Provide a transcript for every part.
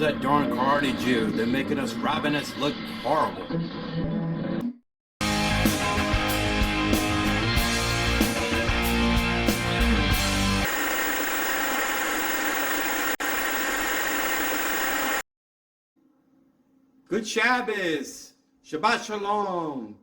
Where's that darn karate Jew? They're making us rabbinists look horrible. Good Shabbos, Shabbat Shalom,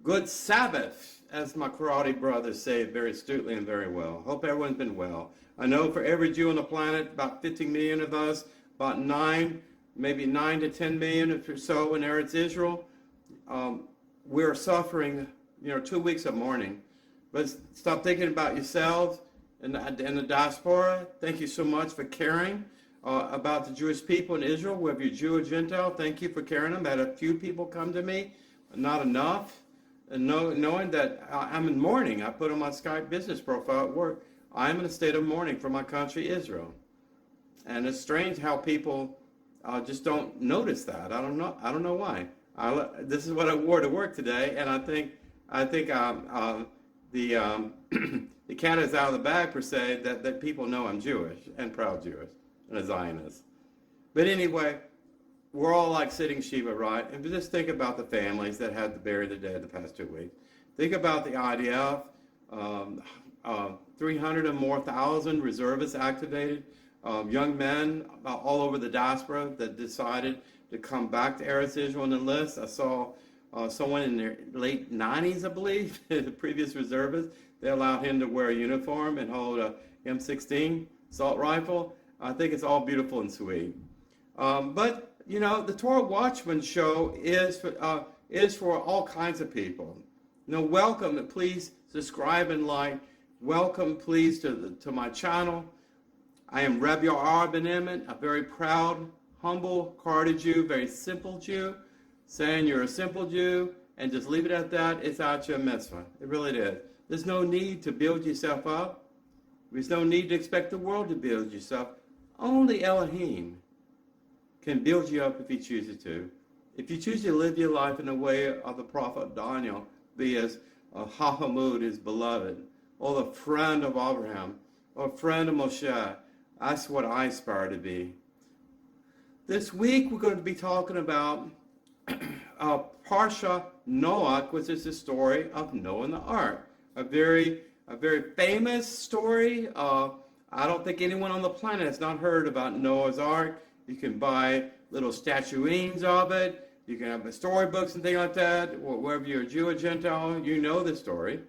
good Sabbath, as my karate brothers say very astutely and very well. Hope everyone's been well. I know for every Jew on the planet, about 50 million of us, about 9 to 10 million or so in Eretz Israel, we're suffering, 2 weeks of mourning. But stop thinking about yourselves and the diaspora. Thank you so much for caring about the Jewish people in Israel, whether you're Jew or Gentile. Thank you for caring them. I had a few people come to me, not enough. And knowing that I'm in mourning, I put on my Skype business profile at work, I'm in a state of mourning for my country, Israel. And it's strange how people just don't notice that. I don't know why. This is what I wore to work today, and I think the the cat is out of the bag per se, that people know I'm Jewish and proud Jewish and a Zionist. But anyway, we're all like sitting Shiva, right? And just think about the families that had to bury the dead the past 2 weeks. Think about the IDF, 300 and more thousand reservists activated, young men all over the diaspora that decided to come back to Eretz Israel and enlist. I saw someone in their late 90s, I believe, the previous reservist. They allowed him to wear a uniform and hold a M16 assault rifle. I think it's all beautiful and sweet. But the Torah Watchman show is for all kinds of people. Welcome, and please subscribe and like. Welcome, please, to my channel. I am ben-Emmett, a very proud, humble, karate Jew, very simple Jew. Saying you're a simple Jew and just leave it at that, it's out your mitzvah. It really is. There's no need to build yourself up. There's no need to expect the world to build yourself. Only Elohim can build you up if he chooses to. If you choose to live your life in the way of the prophet Daniel, be as Hahamud, his beloved, or the friend of Abraham, or friend of Moshe, that's what I aspire to be. This week we're going to be talking about Parshah Noach, which is the story of Noah and the ark. A very famous story. I don't think anyone on the planet has not heard about Noah's ark. You can buy little statuines of it. You can have storybooks and things like that. Whether you're a Jew or Gentile, you know the story.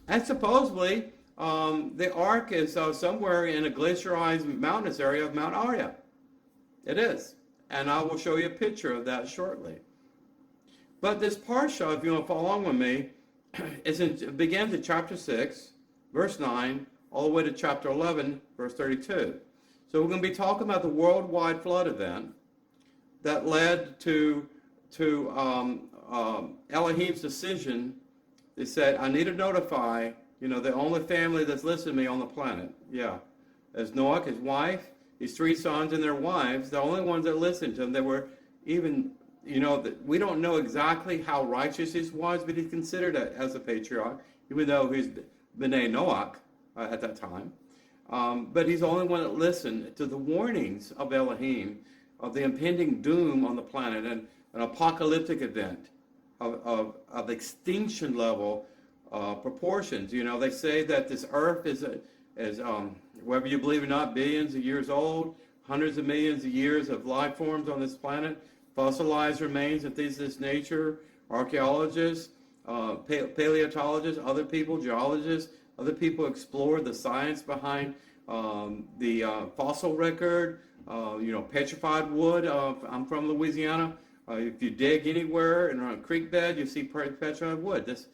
And supposedly, the ark is somewhere in a glaciarized mountainous area of Mount Ararat. It is. And I will show you a picture of that shortly. But this Parsha, if you want to follow along with me, it begins in chapter 6, verse 9, all the way to chapter 11, verse 32. So we're going to be talking about the worldwide flood event that led to Elohim's decision. They said, I need to notify, the only family that's listening to me on the planet. Yeah. There's Noach, his wife, his 3 sons and their wives, the only ones that listened to him. They were even, we don't know exactly how righteous he was, but he's considered as a patriarch, even though he's B'nai Noach at that time. But he's the only one that listened to the warnings of Elohim of the impending doom on the planet and an apocalyptic event of extinction level proportions. They say that this earth is whether you believe it or not, billions of years old, hundreds of millions of years of life forms on this planet, fossilized remains of this nature, archaeologists, paleontologists, other people, geologists, other people explore the science behind the fossil record, petrified wood. I'm from Louisiana. If you dig anywhere in a creek bed, you see petrified wood. This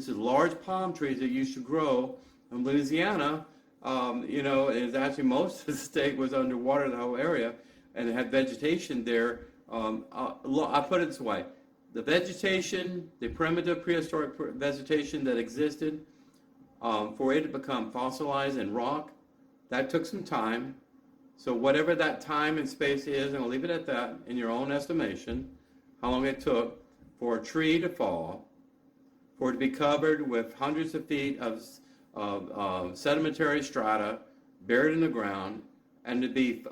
is large palm trees that used to grow in Louisiana. It's actually most of the state was underwater, the whole area, and it had vegetation there. I put it this way: the vegetation, the primitive prehistoric vegetation that existed, for it to become fossilized and rock, that took some time. So whatever that time and space is, and I'll leave it at that in your own estimation, how long it took for a tree to fall, for it to be covered with hundreds of feet of sedimentary strata buried in the ground, and to be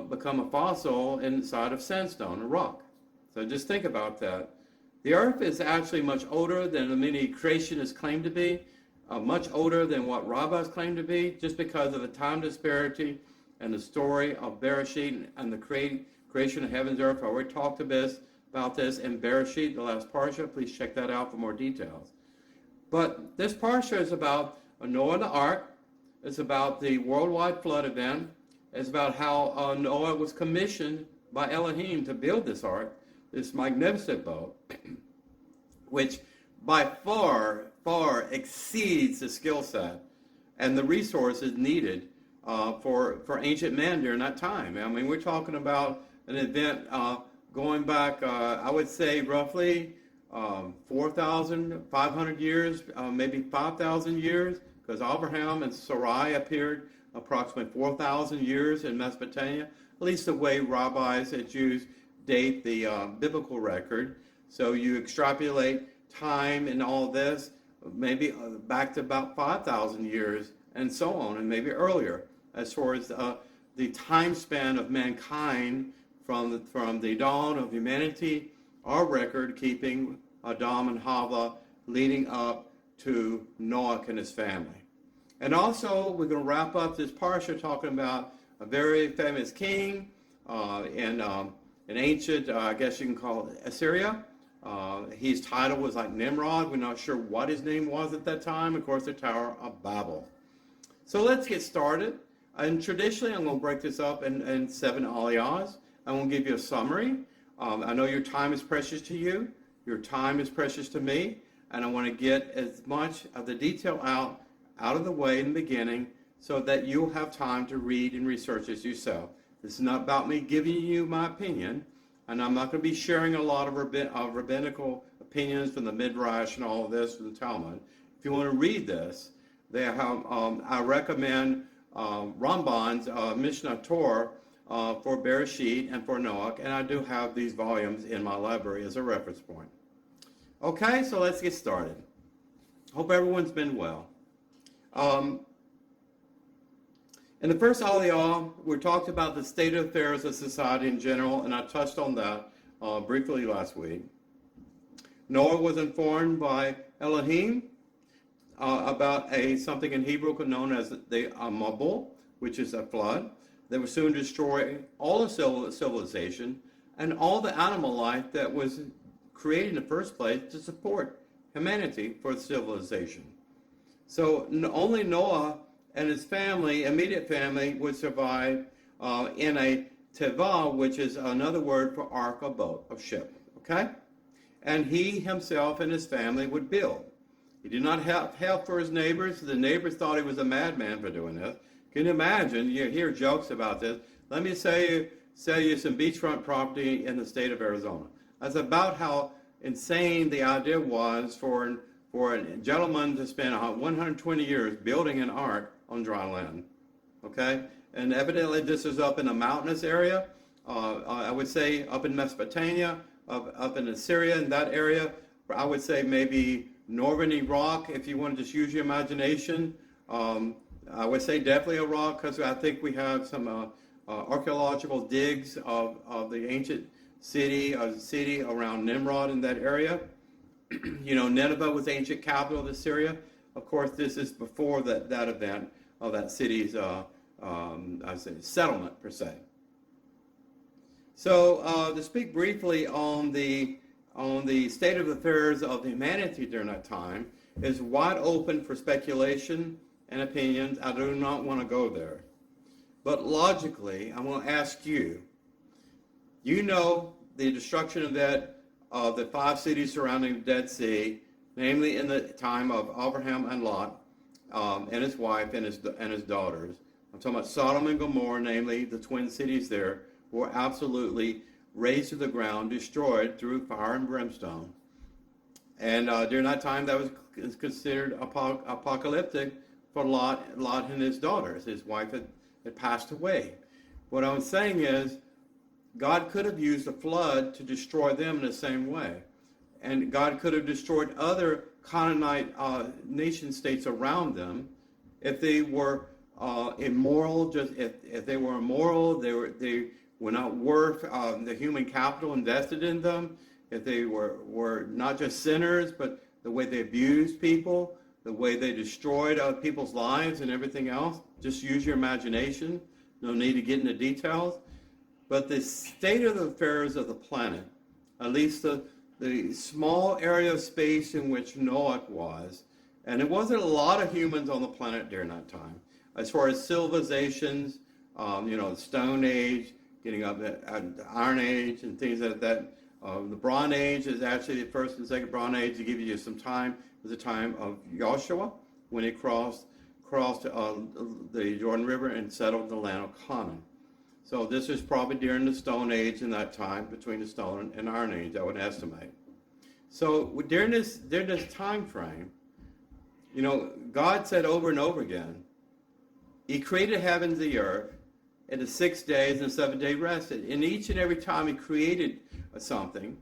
become a fossil inside of sandstone, a rock. So just think about that. The earth is actually much older than many creationists claim to be, much older than what rabbis claim to be, just because of the time disparity and the story of Bereshit and the creation of heaven's earth. I already talked about this in Bereshit, the last Parshah. Please check that out for more details. But this Parshah is about Noah and the ark. It's about the worldwide flood event. It's about how Noah was commissioned by Elohim to build this ark, this magnificent boat, which by far, far exceeds the skill set and the resources needed for ancient man during that time. I mean, we're talking about an event going back, I would say, roughly 4,500 years, maybe 5,000 years, because Abraham and Sarai appeared approximately 4,000 years in Mesopotamia, at least the way rabbis and Jews date the biblical record. So you extrapolate time and all this, maybe back to about 5,000 years and so on, and maybe earlier, as far as the time span of mankind from the dawn of humanity, our record keeping Adam and Hava leading up to Noah and his family. And also, we're going to wrap up this parsha talking about a very famous king in ancient, I guess you can call it Assyria. His title was like Nimrod. We're not sure what his name was at that time. Of course, the Tower of Babel. So let's get started. And traditionally, I'm going to break this up in 7 aliyahs. I'm going to give you a summary. I know your time is precious to you. Your time is precious to me. And I want to get as much of the detail out of the way in the beginning so that you'll have time to read and research this yourself. This is not about me giving you my opinion. And I'm not going to be sharing a lot of rabbinical opinions from the Midrash and all of this from the Talmud. If you want to read this, they have, I recommend Ramban's Mishnah Torah for Bereshit and for Noach, and I do have these volumes in my library as a reference point. Okay, so let's get started. Hope everyone's been well. In the first aliyah, we talked about the state of affairs of society in general, and I touched on that briefly last week. Noah was informed by Elohim about something in Hebrew known as the Mabul, which is a flood that would soon destroy all of civilization and all the animal life that was created in the first place to support humanity for civilization. So only Noah and his family, immediate family, would survive in a teivah, which is another word for ark, a boat, a ship, okay? And he himself and his family would build. He did not have help for his neighbors. The neighbors thought he was a madman for doing this. Can you imagine? You hear jokes about this. Let me sell you some beachfront property in the state of Arizona. That's about how insane the idea was for a gentleman to spend 120 years building an ark on dry land. Okay? And evidently this is up in a mountainous area. I would say up in Mesopotamia, up in Assyria, in that area. I would say maybe northern Iraq, if you want to just use your imagination. I would say definitely Iraq, because I think we have some archaeological digs of the ancient city around Nimrod in that area. You know, Nineveh was the ancient capital of Assyria. Of course, this is before that event of that city's settlement, per se. So to speak briefly on the state of affairs of humanity during that time is wide open for speculation and opinions. I do not want to go there. But logically, I want to ask you, you know the destruction of the 5 cities surrounding the Dead Sea, namely in the time of Abraham and Lot, and his wife and his daughters. I'm talking about Sodom and Gomorrah, namely the twin cities there, were absolutely razed to the ground, destroyed through fire and brimstone. And during that time, that was considered apocalyptic for Lot and his daughters. His wife had passed away. What I'm saying is, God could have used a flood to destroy them in the same way. And God could have destroyed other Canaanite nation states around them if they were immoral. Just if they were immoral, they were not worth the human capital invested in them. If they were not just sinners, but the way they abused people, the way they destroyed people's lives and everything else. Just use your imagination. No need to get into details. But the state of the affairs of the planet, at least the small area of space in which Noach was, and it wasn't a lot of humans on the planet during that time. As far as civilizations, the Stone Age, getting up at the Iron Age and things like that. The Bronze Age is actually the first and second Bronze Age, to give you some time. It was the time of Joshua when he crossed the Jordan River and settled in the land of Canaan. So this is probably during the Stone Age in that time, between the Stone and Iron Age, I would estimate. So during this time frame, God said over and over again, He created heaven and the earth in the 6 days and 7 day rested. And each and every time He created something,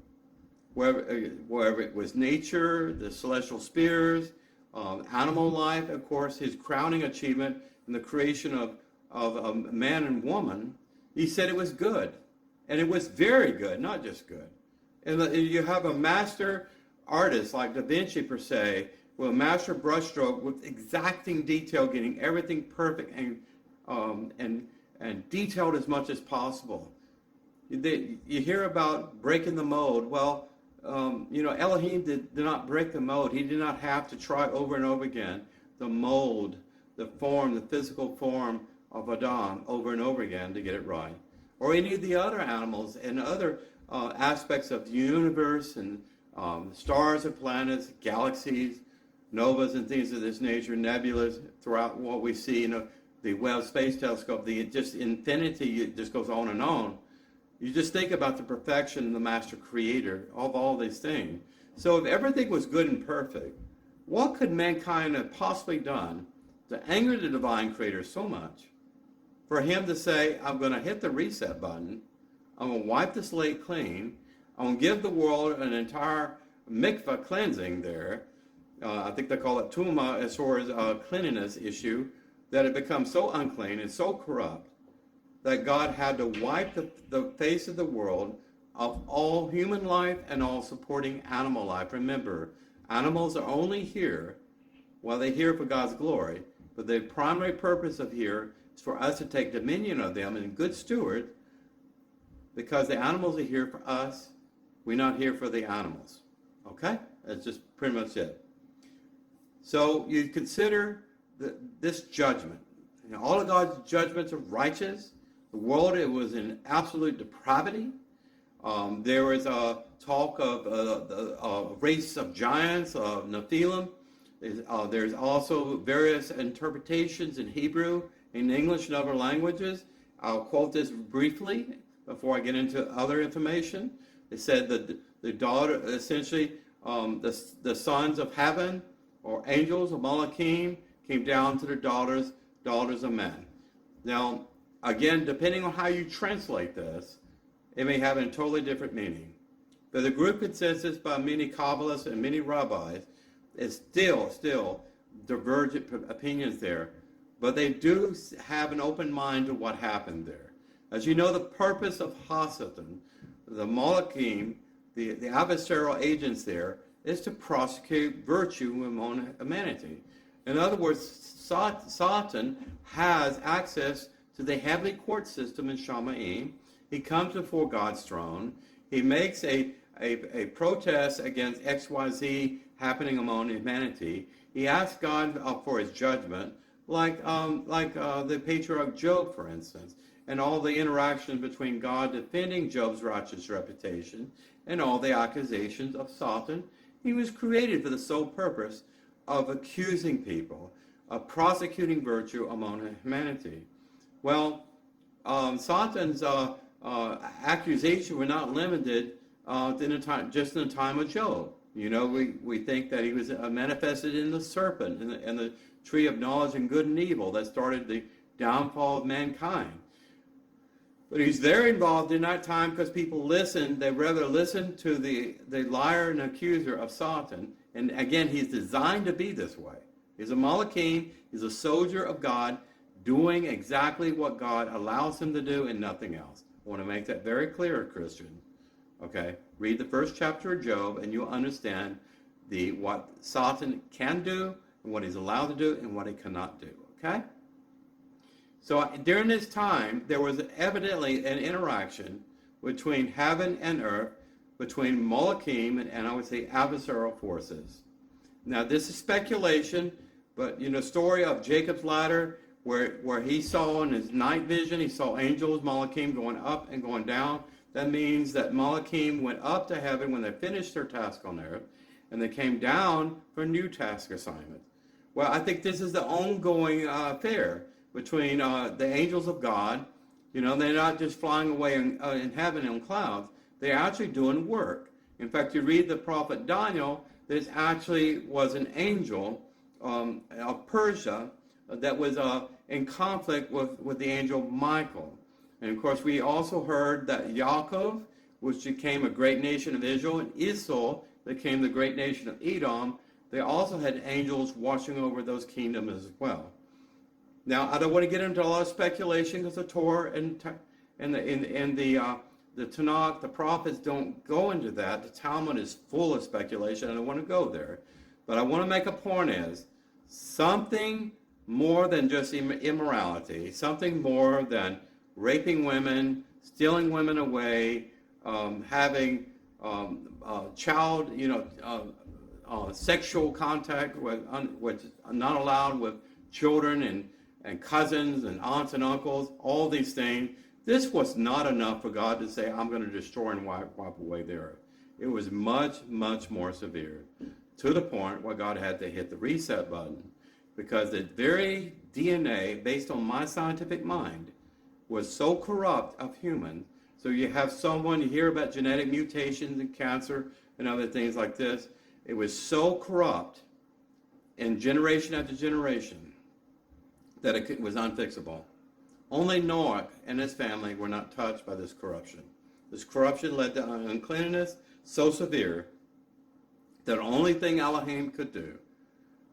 wherever it was nature, the celestial spheres, animal life, of course, His crowning achievement in the creation of man and woman, He said it was good. And it was very good, not just good. And you have a master artist like Da Vinci, per se, with a master brushstroke with exacting detail, getting everything perfect and detailed as much as possible. You hear about breaking the mold. Well, Elohim did not break the mold. He did not have to try over and over again the mold, the form, the physical form of Adam over and over again to get it right. Or any of the other animals and other aspects of the universe and stars and planets, galaxies, novas and things of this nature, nebulas throughout what we see, the Webb Space Telescope, just infinity, it just goes on and on. You just think about the perfection of the master creator of all these things. So if everything was good and perfect, what could mankind have possibly done to anger the divine creator so much for him to say, I'm going to hit the reset button, I'm going to wipe the slate clean, I'm going to give the world an entire mikvah cleansing there. I think they call it tuma as far as a cleanliness issue, that it becomes so unclean and so corrupt that God had to wipe the face of the world of all human life and all supporting animal life. Remember, animals are only here while they're here for God's glory, but the primary purpose of here is for us to take dominion of them and good steward, because the animals are here for us. We're not here for the animals. Okay? That's just pretty much it. So you consider this judgment. All of God's judgments are righteous. The world, it was in absolute depravity. There was a talk of a race of giants, of Nephilim. There's also various interpretations in Hebrew, in English, and other languages. I'll quote this briefly before I get into other information. It said that the daughter, essentially, the sons of heaven, or angels of Malachim, came down to their daughters of men. Now, again, depending on how you translate this, it may have a totally different meaning. But the group consensus by many Kabbalists and many rabbis is still divergent opinions there. But they do have an open mind to what happened there. As you know, the purpose of Hasatan, the Malachim, the adversarial agents there, is to prosecute virtue among humanity. In other words, Satan has access to the heavenly court system in Shamayim. He comes before God's throne. He makes a protest against XYZ happening among humanity. He asks God for his judgment, like the patriarch Job, for instance, and all the interactions between God defending Job's righteous reputation and all the accusations of Satan. He was created for the sole purpose of accusing people, of prosecuting virtue among humanity. Well, Satan's accusation were not limited just in the time of Job. We think that he was manifested in the serpent and the tree of knowledge and good and evil that started the downfall of mankind. But he's there involved in that time because people listened. They rather listened to the liar and accuser of Satan. And again, he's designed to be this way. He's a Malachim. He's a soldier of God, doing exactly what God allows him to do and nothing else. I want to make that very clear, Christian. Okay? Read the first chapter of Job and you'll understand what Satan can do and what he's allowed to do and what he cannot do. Okay? So during this time, there was evidently an interaction between heaven and earth, between Malachim and I would say adversarial forces. Now, this is speculation, but story of Jacob's ladder, where he saw in his night vision, he saw angels, Malachim, going up and going down. That means that Malachim went up to heaven when they finished their task on earth, and they came down for a new task assignment. Well, I think this is the ongoing affair between the angels of God. They're not just flying away in heaven on clouds. They're actually doing work. In fact, you read the prophet Daniel, this actually was an angel of Persia that was in conflict with the angel Michael. And of course, we also heard that Yaakov, which became a great nation of Israel, and Esau became the great nation of Edom, they also had angels watching over those kingdoms as well. Now, I don't want to get into a lot of speculation because the Torah and the Tanakh, the prophets don't go into that. The Talmud is full of speculation. I don't want to go there. But I want to make a point is something more than just immorality, something more than raping women, stealing women away, having child, sexual contact which are not allowed with children and cousins and aunts and uncles, all these things. This was not enough for God to say, I'm going to destroy and wipe away the earth. It was much, much more severe, to the point where God had to hit the reset button, because the very DNA, based on my scientific mind, was so corrupt of humans. So you have someone, you hear about genetic mutations and cancer and other things like this. It was so corrupt in generation after generation that it was unfixable. Only Noach and his family were not touched by this corruption. This corruption led to uncleanness so severe that the only thing Elohim could do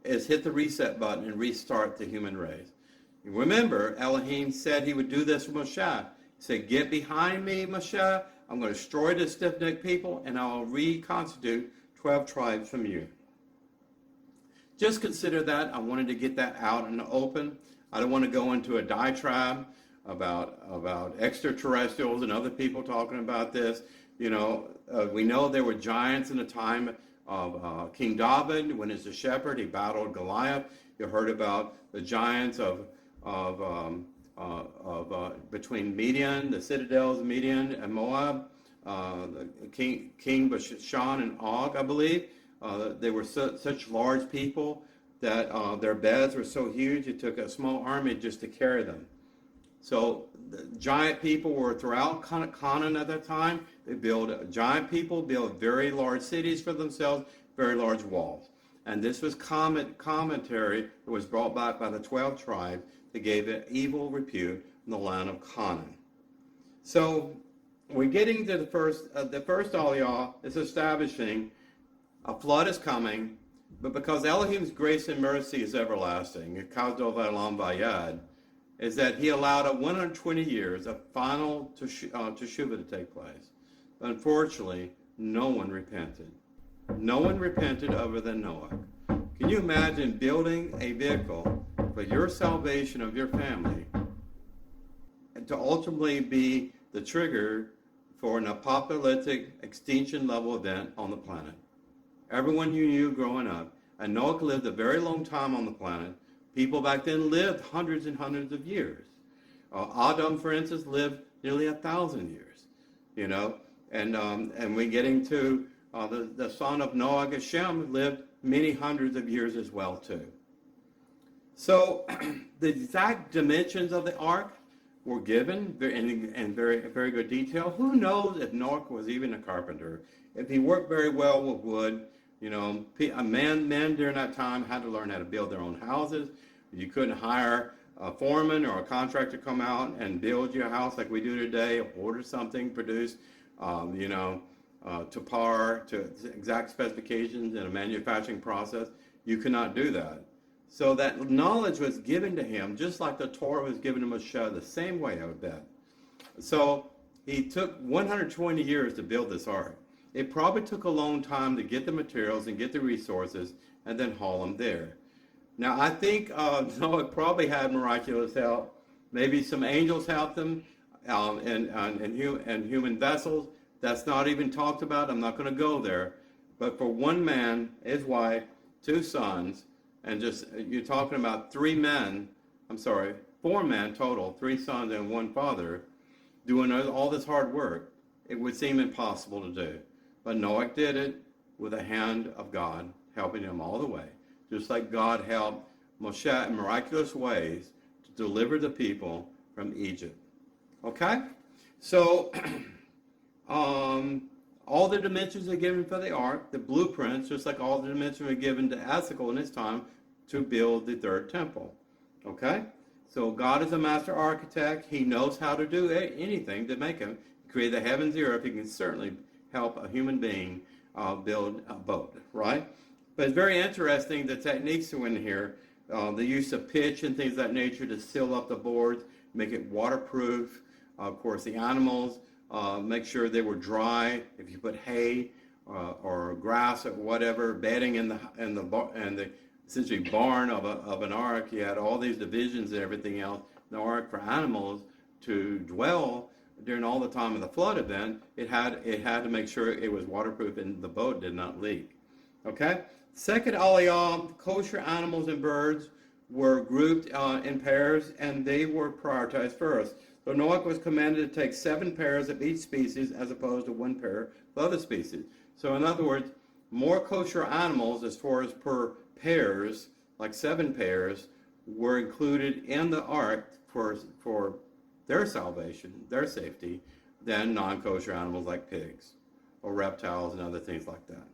is hit the reset button and restart the human race. Remember, Elohim said he would do this with Moshe. He said, get behind me, Moshe. I'm going to destroy the stiff-necked people, and I'll reconstitute 12 tribes from you. Just consider that. I wanted to get that out in the open. I don't want to go into a diatribe about extraterrestrials and other people talking about this. We know there were giants in the time of King David. When he's a shepherd, he battled Goliath. You heard about the giants between Midian, the citadels of Midian and Moab, King Bashan and Og, I believe. They were such large people that their beds were so huge it took a small army just to carry them. So the giant people were throughout Canaan at that time. Giant people built very large cities for themselves, very large walls. And this was commentary that was brought back by the 12 tribes that gave it evil repute in the land of Canaan. So we're getting to the first aliyah is establishing a flood is coming, but because Elohim's grace and mercy is everlasting, is that he allowed 120 years of final teshuvah to take place. But unfortunately, no one repented. No one repented other than Noah. Can you imagine building a vehicle for your salvation of your family and to ultimately be the trigger for an apocalyptic extinction level event on the planet? Everyone you knew growing up, and Noah lived a very long time on the planet. People back then lived hundreds and hundreds of years. Adam, for instance, lived nearly 1,000 years, and we're getting to the son of Noah, Shem, lived many hundreds of years as well, too. So the exact dimensions of the ark were given in very, very good detail. Who knows if Noah was even a carpenter? If he worked very well with wood, men during that time had to learn how to build their own houses. You couldn't hire a foreman or a contractor to come out and build your house like we do today, order something, produce, to par, to exact specifications in a manufacturing process. You could not do that. So that knowledge was given to him, just like the Torah was given to Moshe, the same way, I would bet. So he took 120 years to build this ark. It probably took a long time to get the materials and get the resources and then haul them there. Now, I think Noah probably had miraculous help. Maybe some angels helped them and human vessels. That's not even talked about. I'm not going to go there. But for one man, his wife, 2 sons, and just, you're talking about 4 men total, 3 sons and 1 father, doing all this hard work. It would seem impossible to do. But Noah did it with the hand of God helping him all the way. Just like God helped Moshe in miraculous ways to deliver the people from Egypt. Okay? So, all the dimensions are given for the ark, the blueprints, just like all the dimensions were given to Ezekiel in his time to build the 3rd temple. Okay? So God is a master architect. He knows how to do anything to make him. He created the heavens and the earth. He can certainly help a human being build a boat, right? But it's very interesting, the techniques are in here. The use of pitch and things of that nature to seal up the boards, make it waterproof. Of course, the animals, make sure they were dry. If you put hay or grass or whatever, bedding in the essentially barn of an ark, you had all these divisions and everything else. The ark for animals to dwell during all the time of the flood event, it had to make sure it was waterproof and the boat did not leak. Okay? Second aliyah, kosher animals and birds were grouped in pairs, and they were prioritized first. So Noah was commanded to take 7 pairs of each species as opposed to 1 pair of other species. So in other words, more kosher animals as far as per pairs, like 7 pairs, were included in the ark for their salvation, their safety, than non-kosher animals like pigs or reptiles and other things like that.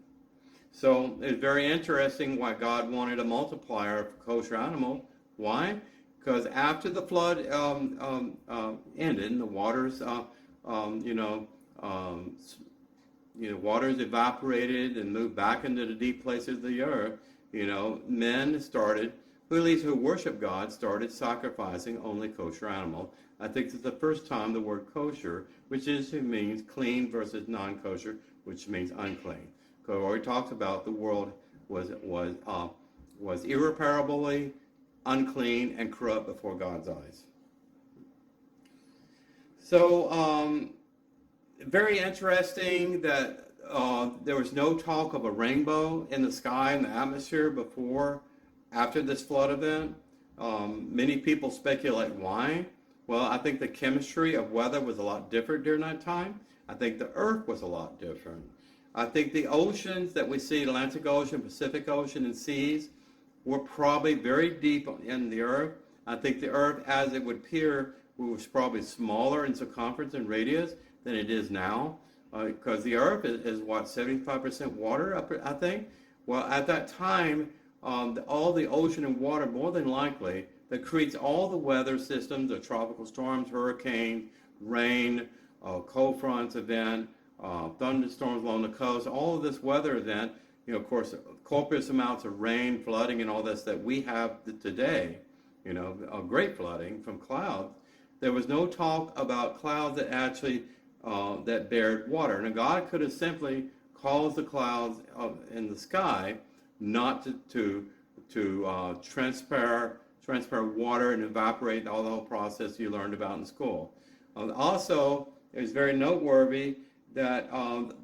So it's very interesting why God wanted a multiplier for kosher animal. Why? Because after the flood ended, and the waters, waters evaporated and moved back into the deep places of the earth. Men started, who worship God, started sacrificing only kosher animals. I think it's the first time the word kosher, which means clean versus non-kosher, which means unclean. Because we already talked about the world was irreparably unclean and corrupt before God's eyes. So, very interesting that there was no talk of a rainbow in the sky and the atmosphere after this flood event. Many people speculate why. Well, I think the chemistry of weather was a lot different during that time. I think the earth was a lot different. I think the oceans that we see, Atlantic Ocean, Pacific Ocean, and seas, were probably very deep in the earth. I think the earth, as it would appear, was probably smaller in circumference and radius than it is now, because the earth is 75% water, I think. Well, at that time, all the ocean and water, more than likely, that creates all the weather systems, the tropical storms, hurricanes, rain, cold fronts event, thunderstorms along the coast, all of this weather event, of course, copious amounts of rain, flooding, and all this that we have today, great flooding from clouds. There was no talk about clouds that actually that bared water. Now, God could have simply caused the clouds in the sky not to transfer water and evaporate, all the whole process you learned about in school. Also, it was very noteworthy that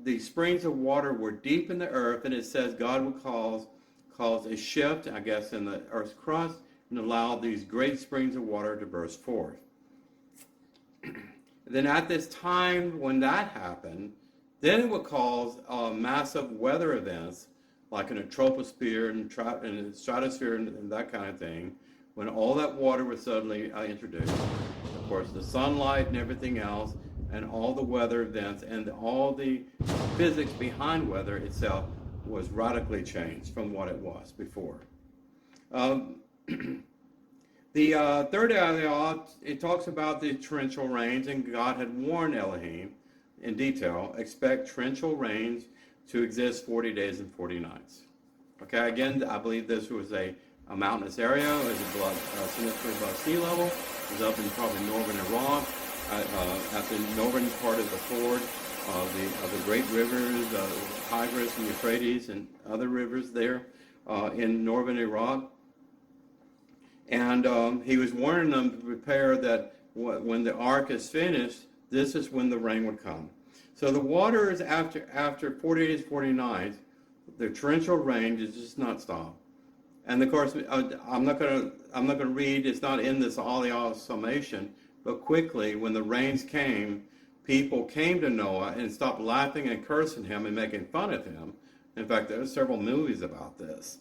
the springs of water were deep in the earth, and it says God would cause a shift, I guess, in the earth's crust and allow these great springs of water to burst forth. Then at this time when that happened, then it would cause massive weather events like in a troposphere and a stratosphere and that kind of thing, when all that water was suddenly introduced. Of course, the sunlight and everything else, and all the weather events and all the physics behind weather itself was radically changed from what it was before. The third ayah, it talks about the torrential rains, and God had warned Elohim in detail, expect torrential rains to exist 40 days and 40 nights. Okay, again, I believe this was a a mountainous area, is significantly above sea level. It's up in probably northern Iraq, at the northern part of the ford of the great rivers, Tigris and Euphrates and other rivers there in northern Iraq. And he was warning them to prepare that when the ark is finished, this is when the rain would come. So the waters after 40 days, 40 nights, the torrential rain does just not stop. And of course, I'm not going to read. It's not in this all summation. But quickly, when the rains came, people came to Noah and stopped laughing and cursing him and making fun of him. In fact, there are several movies about this.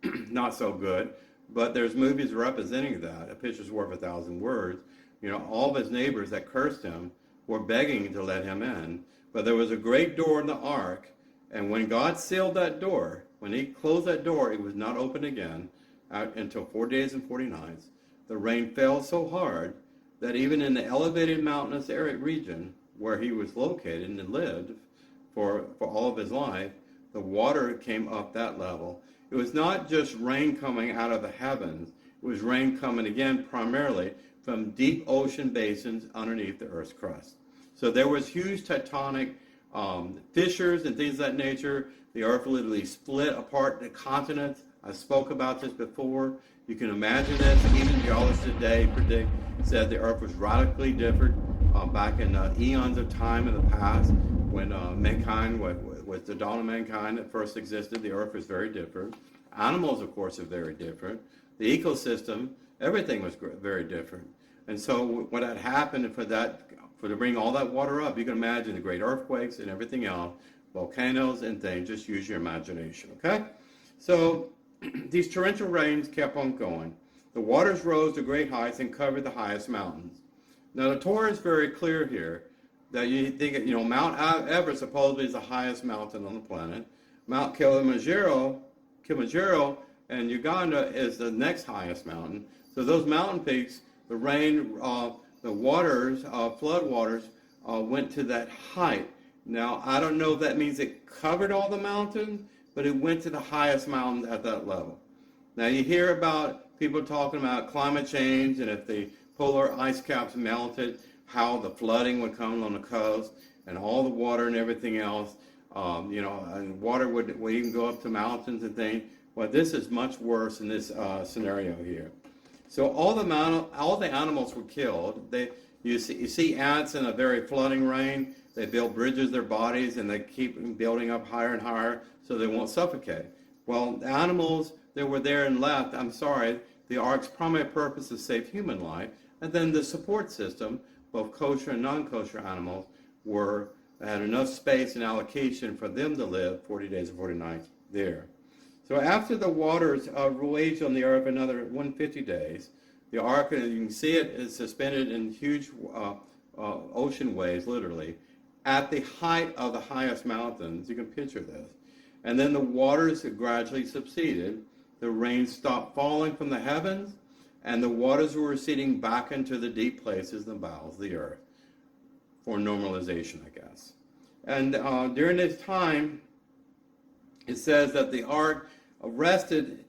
Not so good, but there's movies representing that. A picture's worth 1,000 words. You know, all of his neighbors that cursed him were begging to let him in. But there was a great door in the ark, and when God sealed that door, when he closed that door, it was not opened again until 40 days and 40 nights. The rain fell so hard that even in the elevated mountainous area region where he was located and lived for all of his life, the water came up that level. It was not just rain coming out of the heavens. It was rain coming again primarily from deep ocean basins underneath the Earth's crust. So there was huge tectonic fissures and things of that nature. The Earth literally split apart the continents. I spoke about this before. You can imagine this. Even geologists today said the Earth was radically different back in eons of time in the past when mankind was the dawn of mankind that first existed. The Earth was very different. Animals, of course, are very different. The ecosystem, everything was very different. And so what had happened to bring all that water up, you can imagine the great earthquakes and everything else, volcanoes and things. Just use your imagination, okay? So these torrential rains kept on going. The waters rose to great heights and covered the highest mountains. Now the Torah is very clear here that you think, Mount Everest supposedly is the highest mountain on the planet. Mount Kilimanjaro and Uganda is the next highest mountain. So those mountain peaks, the rain, the waters, flood waters, went to that height. Now, I don't know if that means it covered all the mountains, but it went to the highest mountains at that level. Now, you hear about people talking about climate change, and if the polar ice caps melted, how the flooding would come on the coast, and all the water and everything else, and water would even go up to mountains and things. Well, this is much worse in this scenario here. So all the animals were killed. You see ants in a very flooding rain. They build bridges their bodies, and they keep building up higher and higher so they won't suffocate. Well, the animals that were there and left, the ark's primary purpose is to save human life, and then the support system, both kosher and non-kosher animals, had enough space and allocation for them to live 40 days and 40 nights there. So after the waters raged on the earth another 150 days, the ark, you can see it, is suspended in huge ocean waves, literally, at the height of the highest mountains. You can picture this. And then the waters gradually subsided. The rain stopped falling from the heavens, and the waters were receding back into the deep places in the bowels of the earth for normalization, I guess. And during this time, it says that the ark rested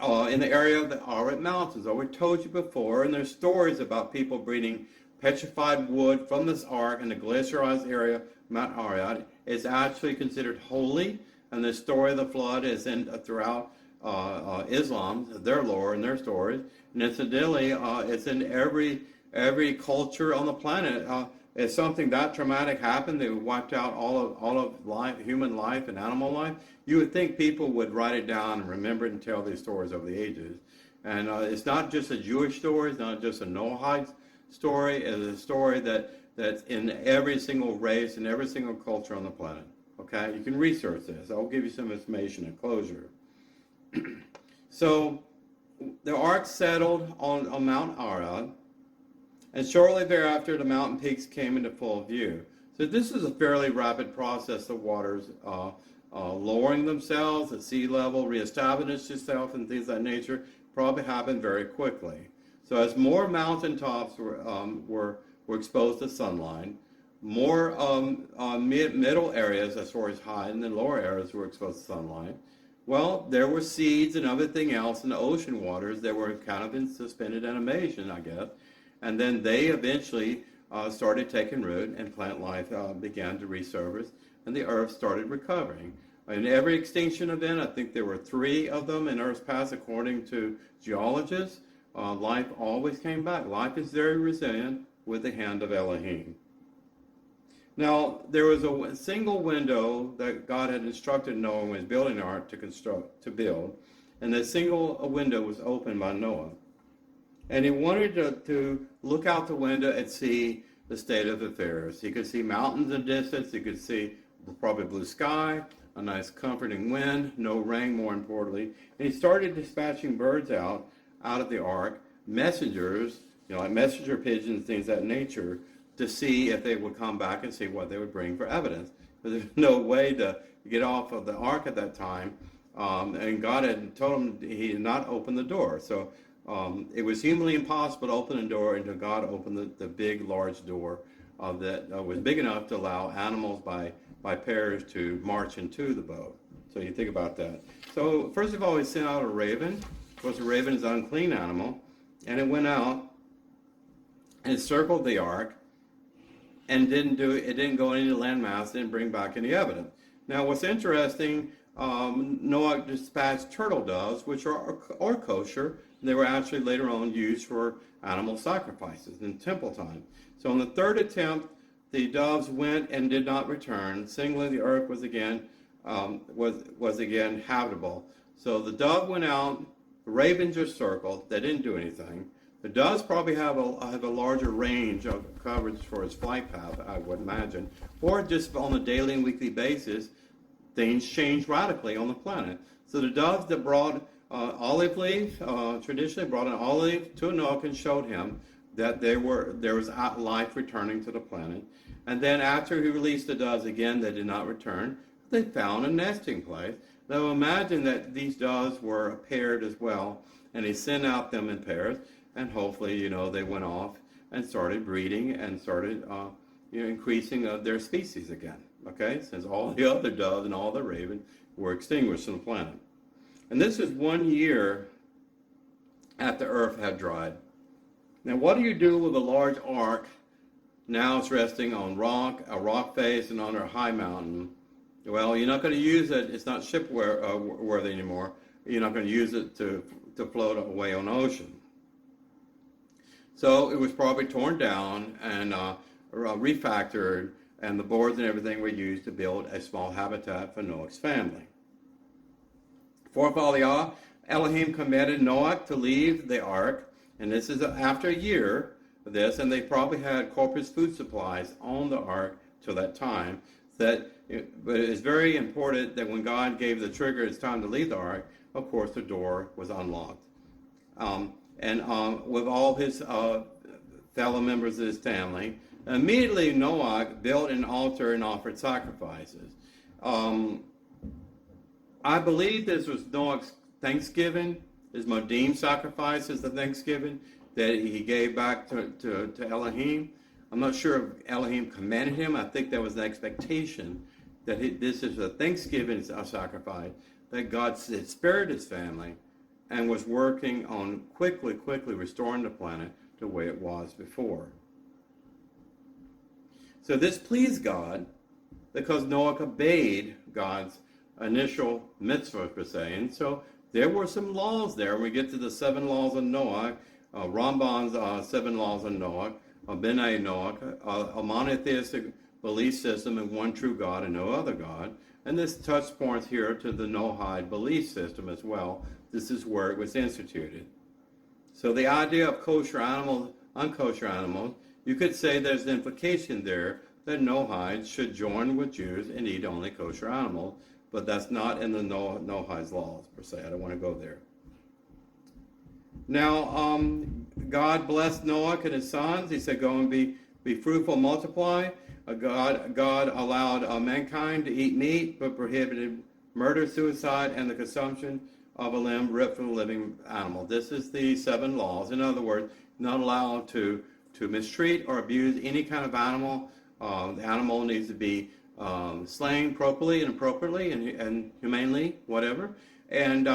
in the area of the Ararat Mountains. We told you before, and there's stories about people bringing petrified wood from this ark in the glaciarized area, Mount Ararat. Is actually considered holy, and the story of the flood is throughout Islam, their lore and their stories. And incidentally, it's in every culture on the planet. If something that traumatic happened, they wiped out all of life, human life and animal life, you would think people would write it down and remember it and tell these stories over the ages. And it's not just a Jewish story, it's not just a Noahide story, it's a story that's in every single race and every single culture on the planet. Okay, you can research this. I'll give you some information in closure. So the ark settled on Mount Ararat, and shortly thereafter the mountain peaks came into full view. So this is a fairly rapid process. The waters lowering themselves at sea level, reestablishing itself, and things of that nature probably happened very quickly. So as more mountaintops were exposed to sunlight, more middle areas as far as high and then lower areas were exposed to sunlight. Well, there were seeds and everything else in the ocean waters that were kind of in suspended animation, I guess. And then they eventually started taking root, and plant life began to resurface, and the earth started recovering. In every extinction event, I think there were 3 of them in Earth's past, according to geologists, life always came back. Life is very resilient with the hand of Elohim. Now, there was a single window that God had instructed Noah when he was building the ark to build, and that single window was opened by Noah. And he wanted to look out the window and see the state of affairs. He could see mountains in the distance. He could see probably blue sky, a nice comforting wind, no rain, more importantly. And he started dispatching birds out of the ark, messengers, like messenger pigeons, things of that nature, to see if they would come back and see what they would bring for evidence. But there's no way to get off of the ark at that time. And God had told him he had not opened the door. So it was humanly impossible to open the door until God opened the big, large door that was big enough to allow animals by pairs to march into the boat. So you think about that. So first of all, he sent out a raven. Of course, a raven is an unclean animal. And it went out and circled the ark and didn't go into the landmass, didn't bring back any evidence. Now, what's interesting, Noah dispatched turtle doves, which are kosher. They were actually later on used for animal sacrifices in temple time. So on the 3rd attempt, the doves went and did not return. Singly, the earth was again habitable. So the dove went out. The ravens just circled. They didn't do anything. The doves probably have a larger range of coverage for its flight path, I would imagine, or just on a daily and weekly basis, things change radically on the planet. So the doves that brought olive leaf, traditionally brought an olive to Noah and showed him that there was life returning to the planet. And then after he released the doves again, they did not return. They found a nesting place. Now imagine that these doves were paired as well, and he sent out them in pairs, and hopefully, they went off and started breeding and started, increasing their species again. Okay, since all the other doves and all the ravens were extinguished on the planet. And this is 1 year after earth had dried. Now, what do you do with a large ark? Now it's resting on a rock face, and on a high mountain. Well, you're not going to use it. It's not ship-worthy anymore. You're not going to use it to float away on the ocean. So it was probably torn down and refactored, and the boards and everything were used to build a small habitat for Noah's family. Fourth Aliyah, Elohim commanded Noah to leave the ark, and this is after a year of this, and they probably had corpus food supplies on the ark till that time. But it's very important that when God gave the trigger, it's time to leave the ark, of course the door was unlocked. With all his fellow members of his family, immediately Noah built an altar and offered sacrifices. I believe this was Noah's Thanksgiving, his Modim sacrifices of Thanksgiving that he gave back to Elohim. I'm not sure if Elohim commanded him. I think there was an expectation that this is a Thanksgiving sacrifice, that God had spared his family and was working on quickly restoring the planet to the way it was before. So this pleased God because Noah obeyed God's initial mitzvah, per se. And so there were some laws there. When we get to the 7 laws of Noah, Ramban's 7 laws of Noah, ben-Emmett Noach, a monotheistic belief system in one true God and no other God. And this touch points here to the Noahide belief system as well. This is where it was instituted. So the idea of kosher animals, unkosher animals, you could say there's an implication there that Noahides should join with Jews and eat only kosher animals, but that's not in the Noahides laws, per se. I don't want to go there. Now, God blessed Noah and his sons. He said, go and be fruitful, multiply. God allowed mankind to eat meat, but prohibited murder, suicide, and the consumption of a limb ripped from a living animal. This is the 7 laws. In other words, not allowed to mistreat or abuse any kind of animal. The animal needs to be slain properly and appropriately and humanely, whatever. and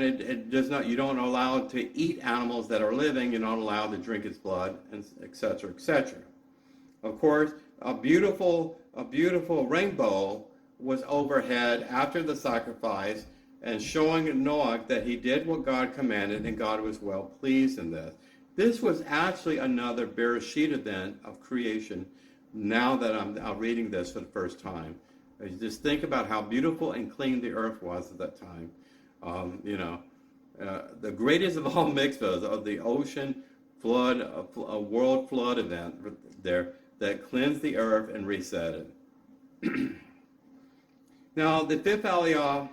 it does not. You don't allow it to eat animals that are living. You're not allowed to drink its blood, and etc. etc. Of course, a beautiful rainbow was overhead after the sacrifice, and showing Noach that he did what God commanded, and God was well pleased in this. This was actually another Bereshit event of creation. Now that I'm reading this for the first time, just think about how beautiful and clean the earth was at that time. The greatest of all mitzvahs of the ocean flood, a world flood event there that cleansed the earth and reset it. Now, the fifth aliyah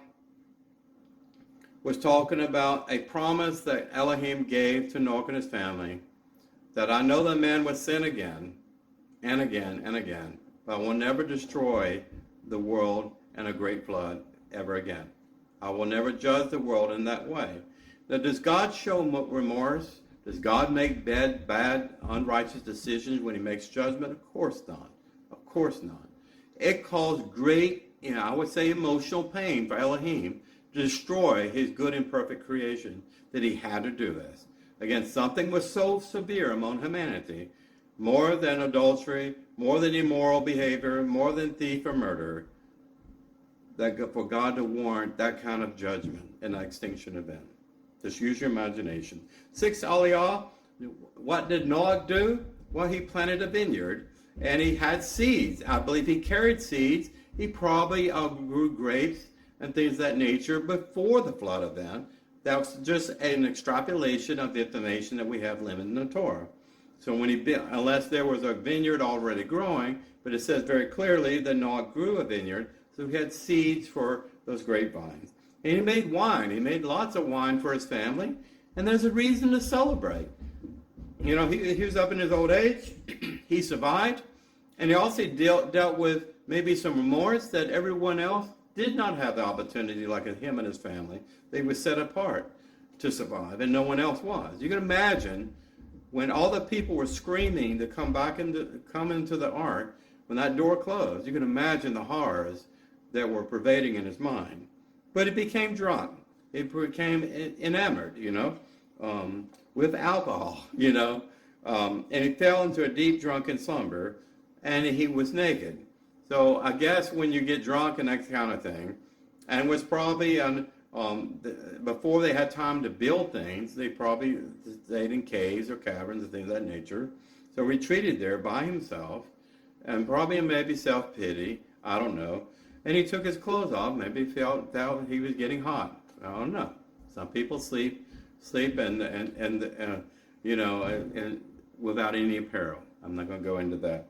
was talking about a promise that Elohim gave to Noach and his family, that I know that man would sin again and again and again, but I will never destroy the world in a great flood ever again. I will never judge the world in that way. Now, does God show remorse? Does God make bad, unrighteous decisions when he makes judgment? Of course not. Of course not. It caused great, I would say, emotional pain for Elohim to destroy his good and perfect creation, that he had to do this. Again, something was so severe among humanity, more than adultery, more than immoral behavior, more than thief or murder, that for God to warrant that kind of judgment in an extinction event. Just use your imagination. Sixth aliyah, what did Noach do? Well, he planted a vineyard, and he had seeds. I believe he carried seeds. He probably grew grapes and things of that nature before the flood event. That was just an extrapolation of the information that we have limited in the Torah. So when he built, unless there was a vineyard already growing, but it says very clearly that Noah grew a vineyard, so he had seeds for those grapevines. And he made wine. He made lots of wine for his family, and there's a reason to celebrate. You know, he was up in his old age. He survived, and he also dealt with maybe some remorse that everyone else did not have the opportunity like him and his family. They were set apart to survive, and no one else was. You can imagine when all the people were screaming to come into the ark, when that door closed, you can imagine the horrors that were pervading in his mind. But he became drunk. He became enamored, with alcohol, and he fell into a deep drunken slumber, and he was naked. So I guess when you get drunk and that kind of thing, and was probably before they had time to build things, they probably stayed in caves or caverns and things of that nature. So retreated there by himself, and probably maybe self-pity, I don't know. And he took his clothes off, maybe felt he was getting hot. I don't know. Some people sleep and without any apparel. I'm not going to go into that.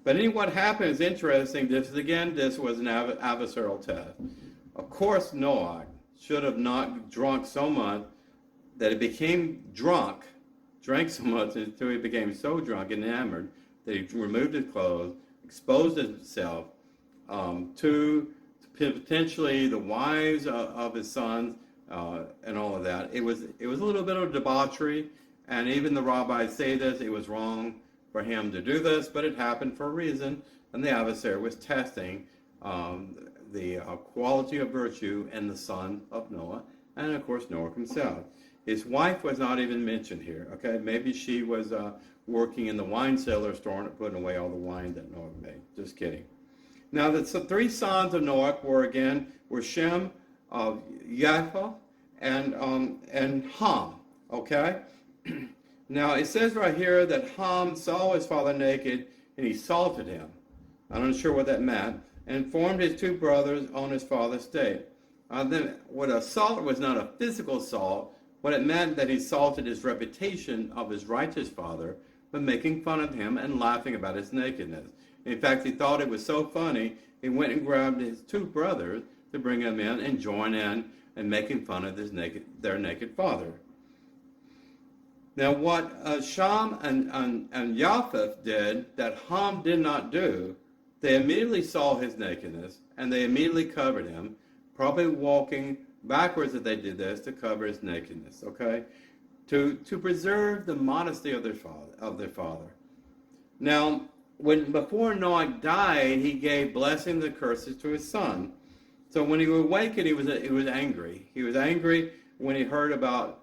But what happened is interesting. This was an adversarial test. Of course, Noach should have not drunk so much that he became drunk, drank so much until he became so drunk and enamored that he removed his clothes, exposed himself to potentially the wives of his sons and all of that. It was a little bit of debauchery, and even the rabbis say this. It was wrong for him to do this, but it happened for a reason, and the adversary was testing the quality of virtue in the son of Noah, and of course Noah himself. His wife was not even mentioned here. Okay, maybe she was working in the wine cellar, storing it, putting away all the wine that Noah made. Just kidding. Now the three sons of Noah were Shem, Japheth, and Ham. Okay. Now, it says right here that Ham saw his father naked, and he salted him. I'm not sure what that meant, and informed his two brothers on his father's state. Then, what a salt was not a physical salt. What it meant that he salted his reputation of his righteous father by making fun of him and laughing about his nakedness. In fact, he thought it was so funny, he went and grabbed his two brothers to bring them in and join in and making fun of their naked father. Now, what Shem and Japheth did that Ham did not do, they immediately saw his nakedness, and they immediately covered him, probably walking backwards as they did this to cover his nakedness, okay? To preserve the modesty of their father. Now, before Noah died, he gave blessings and curses to his son. So when he awakened, he was angry. He was angry when he heard about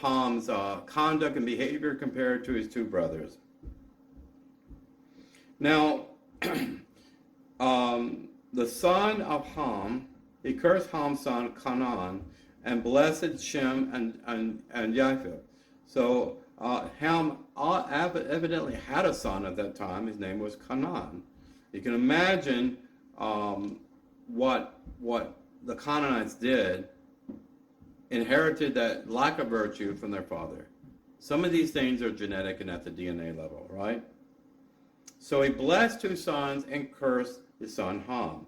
Ham's conduct and behavior compared to his two brothers. Now, the son of Ham, he cursed Ham's son Canaan and blessed Shem and Japheth. So Ham evidently had a son at that time. His name was Canaan. You can imagine what the Canaanites did, inherited that lack of virtue from their father. Some of these things are genetic and at the DNA level, right? So he blessed two sons and cursed his son Ham.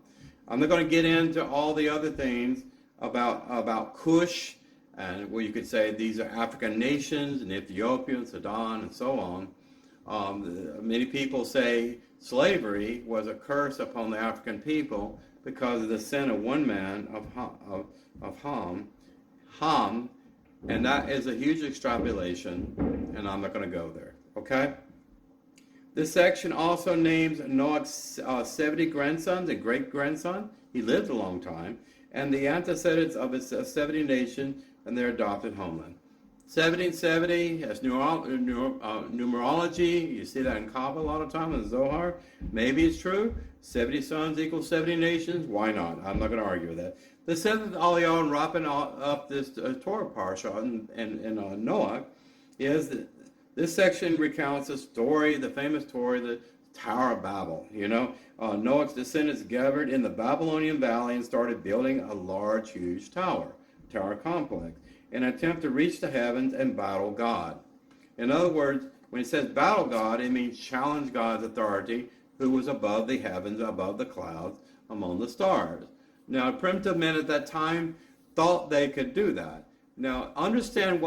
I'm not going to get into all the other things about Cush, and you could say these are African nations, and Ethiopia, Sudan, and so on. Many people say slavery was a curse upon the African people because of the sin of one man, of Ham, and that is a huge extrapolation, and I'm not going to go there, okay? This section also names Noach's 70 grandsons and great-grandson. He lived a long time, and the antecedents of his 70 nations and their adopted homeland. 70 and 70 has numerology. You see that in Kabbalah a lot of time in the Zohar. Maybe it's true. 70 sons equals 70 nations. Why not? I'm not going to argue with that. The seventh aliyah, and wrapping up this Torah Parshah in Noach, is that this section recounts the story, the famous story, the Tower of Babel. You know, Noach's descendants gathered in the Babylonian Valley and started building a large, huge tower complex, in an attempt to reach the heavens and battle God. In other words, when it says battle God, it means challenge God's authority, who was above the heavens, above the clouds, among the stars. Now, primitive men at that time thought they could do that. Now, understand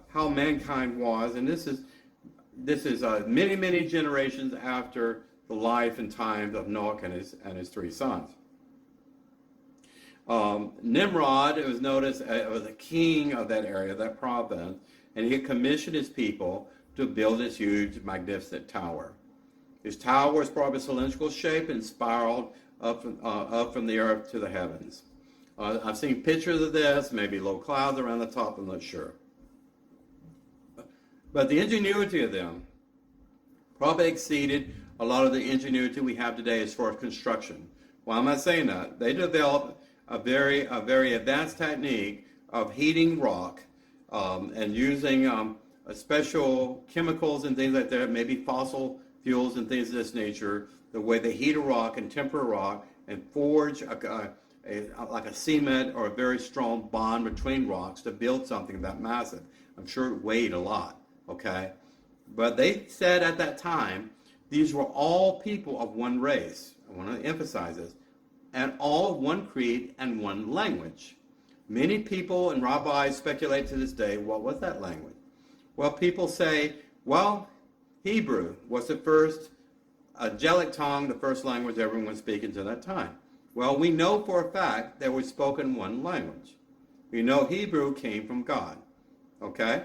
how mankind was, and this is many, many generations after the life and times of Noach and his three sons. Nimrod, it was noticed, was a king of that area, that province, and he had commissioned his people to build this huge, magnificent tower. His tower was probably cylindrical shape and spiraled up from the earth to the heavens. I've seen pictures of this, maybe low clouds around the top, I'm not sure. But the ingenuity of them probably exceeded a lot of the ingenuity we have today as far as construction. Why am I saying that? They developed a very advanced technique of heating rock and using special chemicals and things like that, maybe fossil fuels and things of this nature, the way they heat a rock and temper a rock and forge like a cement or a very strong bond between rocks to build something that massive. I'm sure it weighed a lot, okay? But they said at that time, these were all people of one race. I want to emphasize this. And all of one creed and one language. Many people and rabbis speculate to this day, what was that language? Well, people say, well, Hebrew was the first angelic tongue, the first language everyone was speaking to that time. Well, we know for a fact that we spoken one language. We know Hebrew came from God, okay?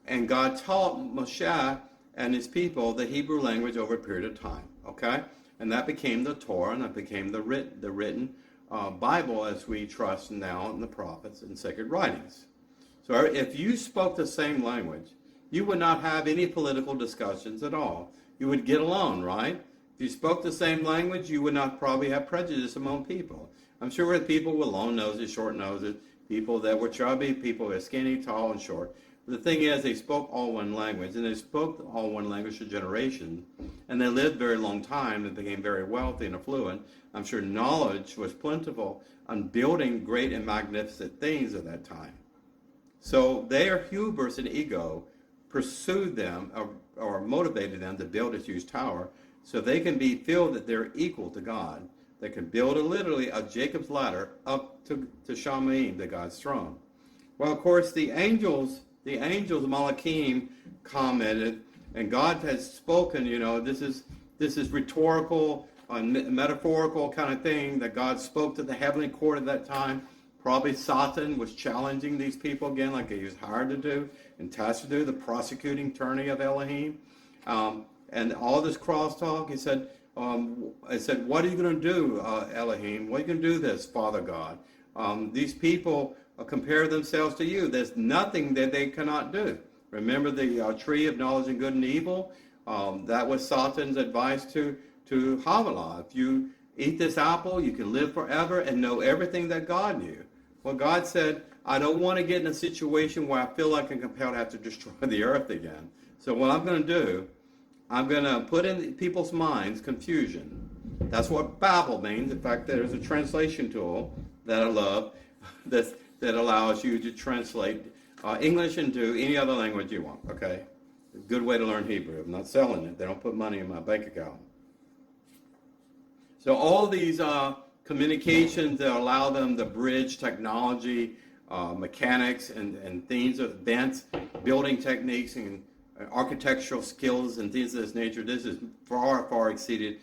And God taught Moshe and his people the Hebrew language over a period of time, okay? And that became the Torah, and that became the written Bible as we trust now in the prophets and sacred writings. So if you spoke the same language, you would not have any political discussions at all. You would get along, right? If you spoke the same language, you would not probably have prejudice among people. I'm sure with people with long noses, short noses, people that were chubby, people that were skinny, tall, and short. The thing is, they spoke all one language, and they spoke all one language for generations, and they lived a very long time and became very wealthy and affluent. I'm sure knowledge was plentiful on building great and magnificent things at that time. So their hubris and ego pursued them or motivated them to build this huge tower so they can be feel that they're equal to God. They can build literally a Jacob's ladder up to Shamayim, to God's throne. Well, of course, the angels Malachim commented, and God has spoken, this is rhetorical, metaphorical kind of thing that God spoke to the heavenly court at that time. Probably Satan was challenging these people again, like he was hired to do and tasked to do, the prosecuting attorney of Elohim. And all this crosstalk, he said, it said, what are you going to do, Elohim? What are you going to do this, Father God? These people compare themselves to you. There's nothing that they cannot do. Remember the tree of knowledge of good and evil? That was Satan's advice to Havilah. If you eat this apple, you can live forever and know everything that God knew. Well, God said, I don't want to get in a situation where I feel like I'm compelled to have to destroy the earth again. So what I'm going to do, I'm going to put in people's minds confusion. That's what Babel means. In fact, there's a translation tool that I love that allows you to translate English into any other language you want, okay? A good way to learn Hebrew. I'm not selling it. They don't put money in my bank account. So all these communications that allow them to bridge technology, mechanics, and things, advanced building techniques and architectural skills and things of this nature, this is far, far exceeded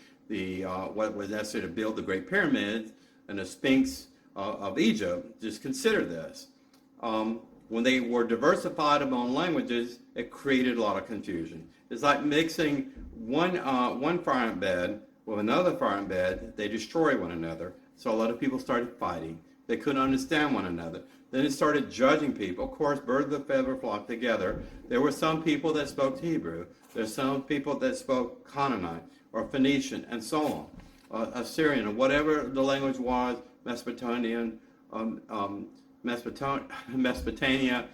what was necessary to build the Great Pyramids and the Sphinx of Egypt. Just consider this. When they were diversified among languages, it created a lot of confusion. It's like mixing one frying bed with another frying bed. They destroy one another. So a lot of people started fighting. They couldn't understand one another. Then it started judging people. Of course, birds of a feather flock together. There were some people that spoke Hebrew. There's some people that spoke Canaanite or Phoenician and so on. Assyrian or whatever the language was, Mesopotamian, Mesopotamia,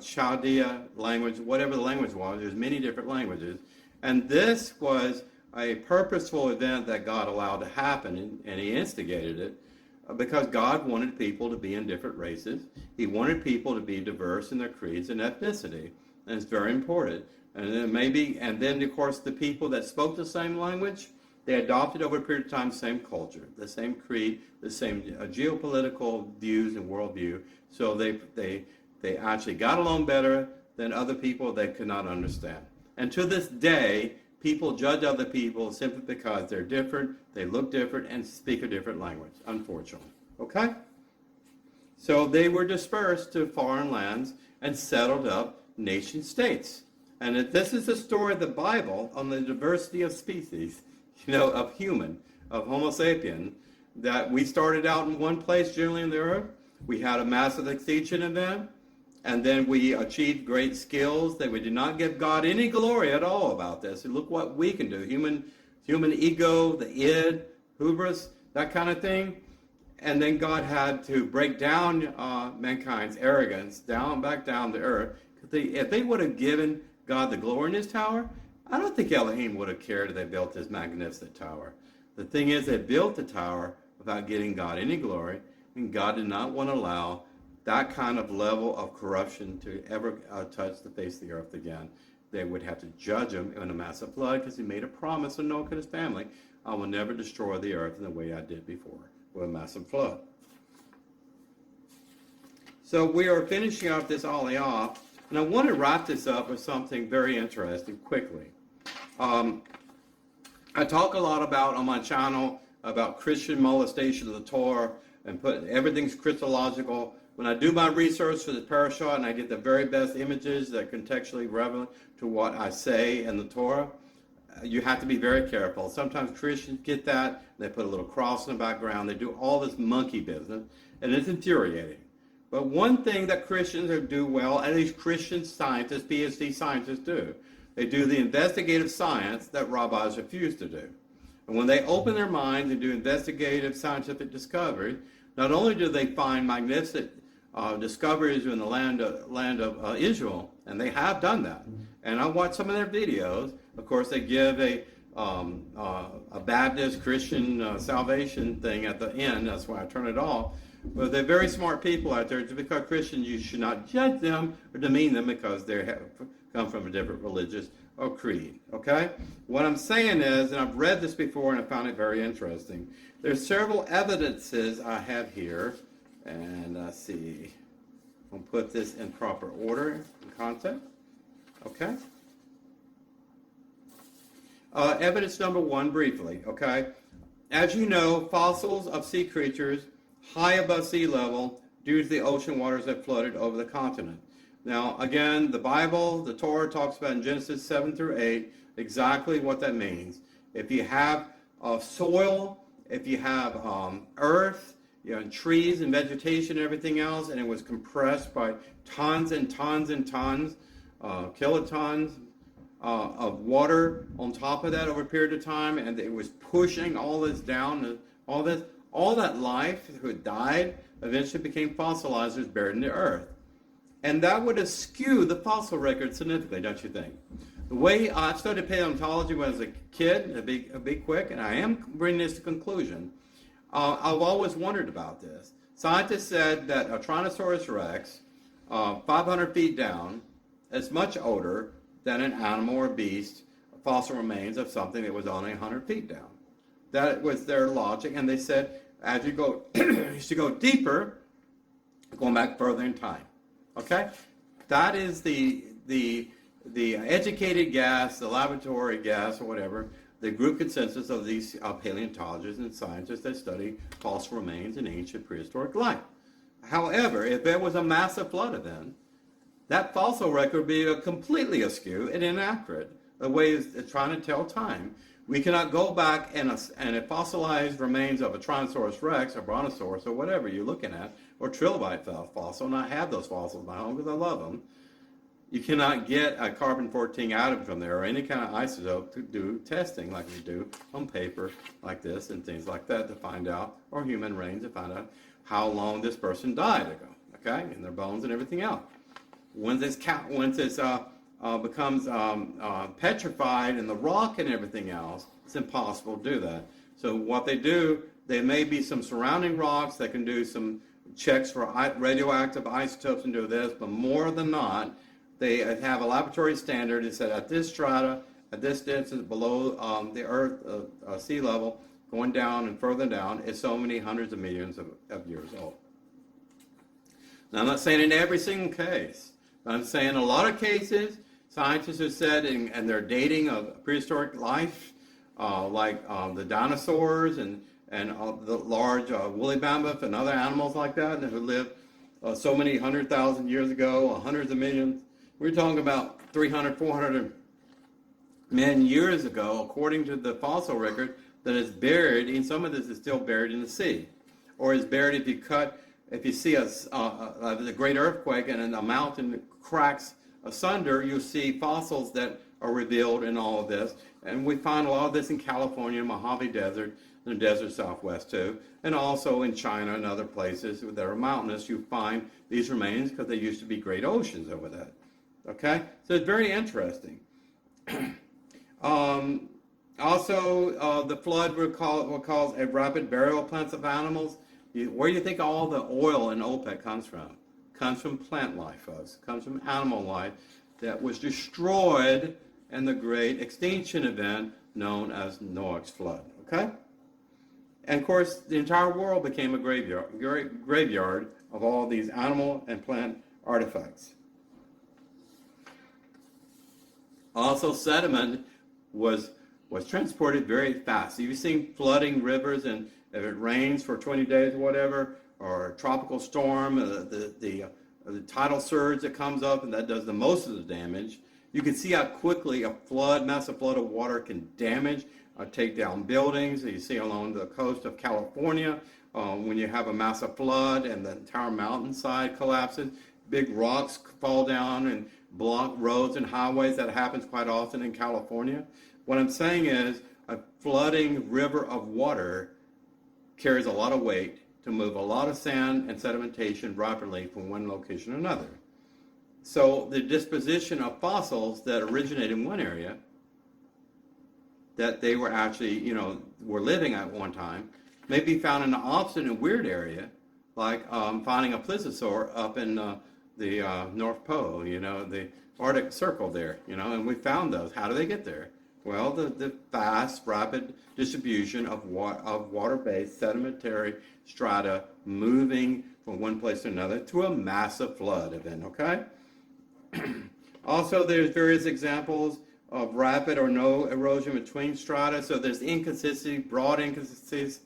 Chaldea language, whatever the language was. There's many different languages. And this was a purposeful event that God allowed to happen, and he instigated it because God wanted people to be in different races. He wanted people to be diverse in their creeds and ethnicity, and it's very important. And then of course the people that spoke the same language, they adopted over a period of time the same culture, the same creed, the same geopolitical views and worldview. So they actually got along better than other people they could not understand. And to this day, people judge other people simply because they're different, they look different, and speak a different language, unfortunately. Okay? So they were dispersed to foreign lands and settled up nation states. And this is the story of the Bible on the diversity of species, of human, of Homo sapien, that we started out in one place generally in the earth. We had a massive extinction event, and then we achieved great skills that we did not give God any glory at all about this. And look what we can do. Human ego, the id, hubris, that kind of thing. And then God had to break down mankind's arrogance back down to earth. If they would have given God the glory in his tower, I don't think Elohim would have cared if they built this magnificent tower. The thing is, they built the tower without getting God any glory, and God did not want to allow that kind of level of corruption to ever touch the face of the earth again. They would have to judge him in a massive flood because he made a promise to Noah and his family, I will never destroy the earth in the way I did before, with a massive flood. So we are finishing up this Aliyah, and I want to wrap this up with something very interesting quickly. I talk a lot on my channel about Christian molestation of the Torah and everything's Christological. When I do my research for the Parashah and I get the very best images that are contextually relevant to what I say in the Torah, you have to be very careful. Sometimes Christians get that, they put a little cross in the background, they do all this monkey business, and it's infuriating. But one thing that Christians do well, at least Christian scientists, PhD scientists do, they do the investigative science that rabbis refuse to do. And when they open their minds and do investigative scientific discovery, not only do they find magnificent discoveries in the land of Israel, and they have done that. And I watched some of their videos. Of course, they give a Baptist Christian salvation thing at the end. That's why I turn it off. But they're very smart people out there. Just because Christians, you should not judge them or demean them because they come from a different religious or creed. Okay? What I'm saying is, and I've read this before and I found it very interesting. There's several evidences I have here. And let's see. I'll put this in proper order and content. Okay? Evidence number one, briefly. Okay? As you know, fossils of sea creatures high above sea level due to the ocean waters that flooded over the continent. Now, again, the Bible, the Torah talks about in Genesis 7 through 8 exactly what that means. If you have soil, if you have earth, and trees and vegetation and everything else, and it was compressed by tons and tons and tons, kilotons of water on top of that over a period of time, and it was pushing all this down, all that life who died eventually became fossilized, was buried in the earth. And that would have skewed the fossil record significantly, don't you think? The way I studied paleontology when I was a kid, to be quick, and I am bringing this to conclusion, I've always wondered about this. Scientists said that a Tyrannosaurus rex, 500 feet down, is much older than an animal or beast, fossil remains of something that was only 100 feet down. That was their logic, and they said as you go, as you go deeper, going back further in time. Okay, that is the educated guess, the laboratory guess, or whatever, the group consensus of these paleontologists and scientists that study fossil remains in ancient prehistoric life. However, if there was a massive flood event, that fossil record would be completely askew and inaccurate. The way it's trying to tell time. We cannot go back and a fossilized remains of a Tyrannosaurus rex, or Brontosaurus, or whatever you're looking at, or trilobite fossil, and I have those fossils in my home because I love them. You cannot get a carbon-14 atom from there or any kind of isotope to do testing like we do on paper like this and things like that to find out, or human remains to find out how long this person died ago, okay, and their bones and everything else. Once it becomes petrified in the rock and everything else, it's impossible to do that. So what they do, there may be some surrounding rocks that can do some checks for radioactive isotopes and do this, but more than not, they have a laboratory standard that said at this strata, at this distance below the Earth sea level, going down and further down, is so many hundreds of millions of years old. Now, I'm not saying in every single case, but I'm saying in a lot of cases, scientists have said, and they're dating of prehistoric life, like the dinosaurs and the large woolly mammoth and other animals like that who lived so many 100,000 years ago, hundreds of millions. We're talking about 300, 400 million years ago, according to the fossil record, that is buried, and some of this is still buried in the sea. Or is buried if you see a great earthquake and a mountain cracks asunder, you'll see fossils that are revealed in all of this. And we find a lot of this in California, Mojave Desert, in the desert southwest too, and also in China and other places that are mountainous. You find these remains because they used to be great oceans over that. Okay, so it's very interesting. Also, the flood will cause a rapid burial plants of animals. Where do you think all the oil in OPEC comes from? Comes from plant life, folks. Comes from animal life that was destroyed in the great extinction event known as Noach's flood. Okay? And of course, the entire world became a graveyard of all these animal and plant artifacts. Also, sediment was transported very fast. You've seen flooding rivers, and if it rains for 20 days or whatever, or a tropical storm, the tidal surge that comes up and that does the most of the damage. You can see how quickly a massive flood of water can damage, take down buildings. You see along the coast of California, when you have a massive flood and the entire mountainside collapses, big rocks fall down and block roads and highways. That happens quite often in California. What I'm saying is a flooding river of water carries a lot of weight to move a lot of sand and sedimentation rapidly from one location to another. So the disposition of fossils that originate in one area, that they were actually, were living at one time, may be found in the opposite and weird area, like finding a plesiosaur up in the North Pole, the Arctic Circle there, and we found those. How do they get there? Well, the fast, rapid distribution of water-based sedimentary strata moving from one place to another to a massive flood event, okay? Also, there's various examples of rapid or no erosion between strata. So there's inconsistency, broad inconsistencies